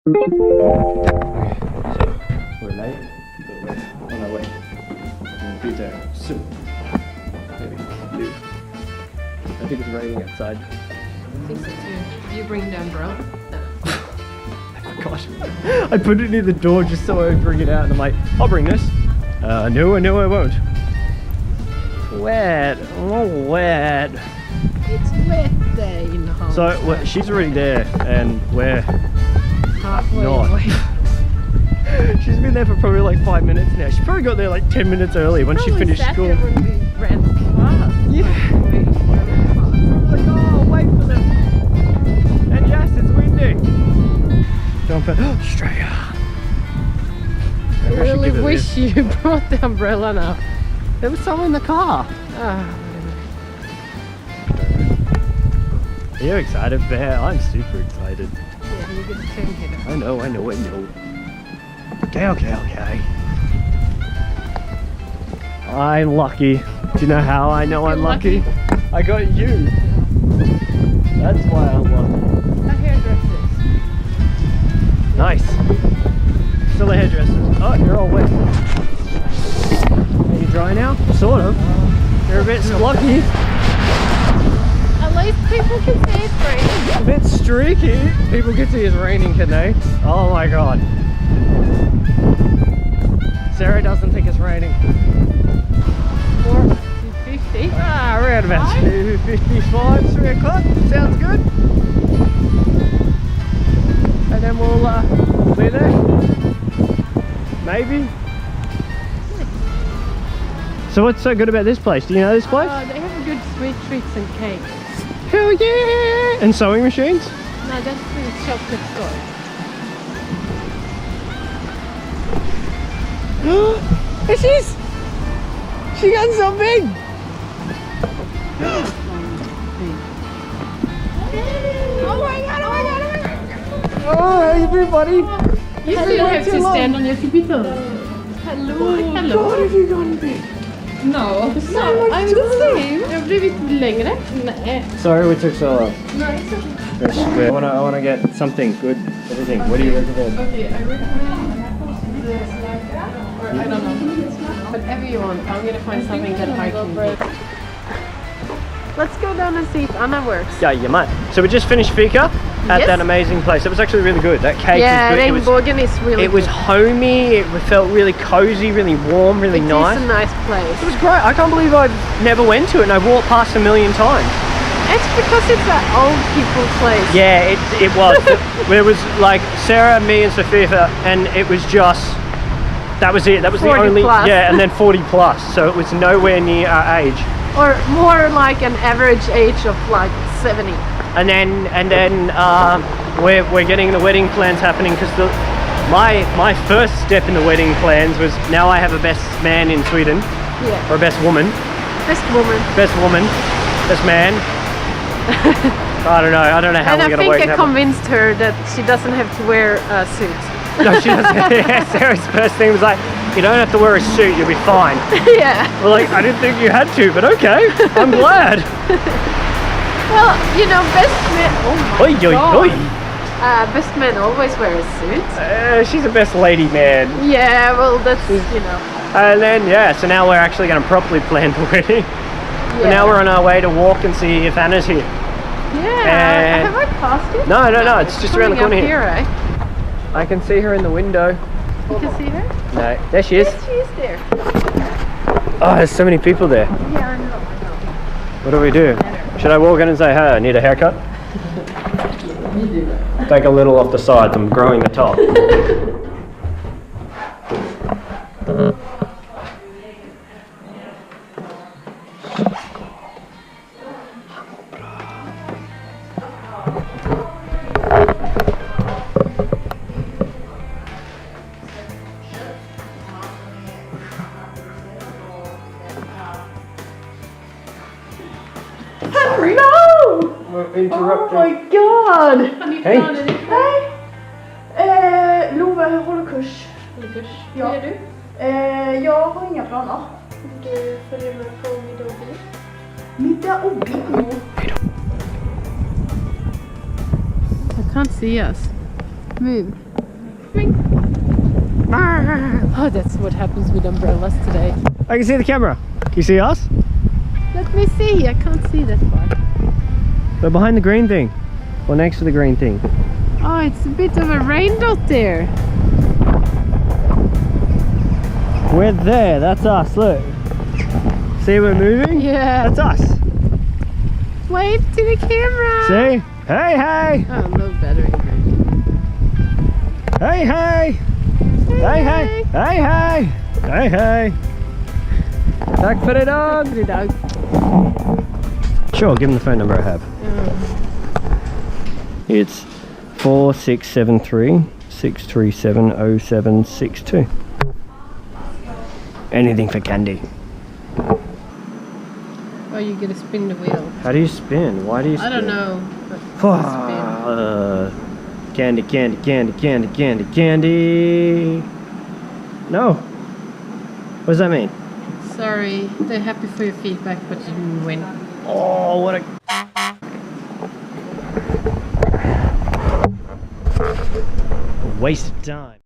We're late, but we're on our way. We'll be there soon. Maybe. I think it's raining outside. I think so too. Did you bring the umbrella? No. Gosh, I put it near the door just so I would bring it out, and I'm like, I'll bring this. No, I won't. Wet, oh wet. It's wet there in the house. So well, she's already there, and we're halfway not. away. She's been there for probably like 5 minutes now. She probably got there like 10 minutes early when she finished school. When we ran the class. Yeah. Like, oh, wait for them. And yes, it's windy. Jump in. Australia. I really wish you brought the umbrella now. There was someone in the car. Are you excited, Bear? I'm super excited. Yeah, you get to turn here. I know. Okay. I'm lucky. Do you know how I know I'm lucky? I got you. That's why I'm lucky. A hairdresser. Nice. Still a hairdresser. Oh, you're all wet. Are you dry now? Sort of. You're a bit lucky. At least people can see it's raining. A bit streaky. People can see it's raining, can they? Oh my god. Sarah doesn't think it's raining. 4:50. Around about 2:55, 3 o'clock. Sounds good. And then we'll be there. Maybe. So what's so good about this place? Do you know this place? They have good sweet treats and cakes. Hell yeah! And sewing machines? No, that's the shop next door. There she is! She got so big! Oh my god! Oh, everybody! You still have to stand on your computer. Hello! God, have you gone big? No, I'm the same. Jag har blivit längre. Nej. Sorry we took so long. No, it's okay. I wanna get something good. Everything. What do you recommend? Okay, I recommend this like that, or I don't know. Whatever you want. I'm gonna find something that I can do. Let's go down and see if Anna works. Yeah, you might. So we just finished fika at that amazing place. It was actually really good. That cake was good. Regnbågen is really It was homey. It felt really cozy, really warm, really nice. It's a nice place. It was great. I can't believe I never went to it, and I walked past a million times. It's because it's an old people place. Yeah, it was. There was like Sarah, me, and Sophia, and it was just. That was it. That was the only. Plus. Yeah, and then 40 plus. So it was nowhere near our age. Or more like an average age of like 70. And then we're getting the wedding plans happening because my first step in the wedding plans was now I have a best man in Sweden. Yeah. Or a best woman. Best woman. Best woman. Best man. I don't know how we're gonna work. And I think I convinced her that she doesn't have to wear a suit. No, she doesn't. Yeah, Sarah's first thing was like, you don't have to wear a suit, you'll be fine. Yeah. Well, like, I didn't think you had to, but okay, I'm glad. Well, you know, best men. Oh my god. Best men always wear a suit. She's a best lady man. Yeah, well, that's, you know. And then, so now we're actually going to properly plan the wedding. Yeah. So now we're on our way to walk and see if Anna's here. Yeah. Have I passed it? No, it's just around the corner here. Right? I can see her in the window. You can see her? No, there she is. Yes, she is there. Oh, there's so many people there. Yeah, I know. What do we do? Should I walk in and say, hey, I need a haircut? Take a little off the sides, I'm growing the top. Oh my god! Hej! Hej! Love håller kurs. Ja. Vad gör du? Jag har inga planer. Du följer med på middag och bio? Middag och bio? I can't see us. Move. Oh, that's what happens with umbrellas today. I can see the camera. Can you see us? Let me see. I can't see that far. We're behind the green thing. Or next to the green thing. Oh, it's a bit of a rain dot there. We're there. That's us. Look. See we're moving? Yeah. That's us. Wave to the camera. See? Hey, hey. Oh, no battery. Hey, hey. Hey, hey. Hey, hey. Hey, hey. Tack för idag. Tack för idag. Sure, give him the phone number I have. It's 4673 637 0762. Anything for candy. Oh, you gotta spin the wheel. How do you spin? Why do you spin? I don't know. But Candy, candy, candy, candy, candy, candy. No. What does that mean? sorry. They're happy for your feedback, but you didn't win. Oh, what a... waste of time.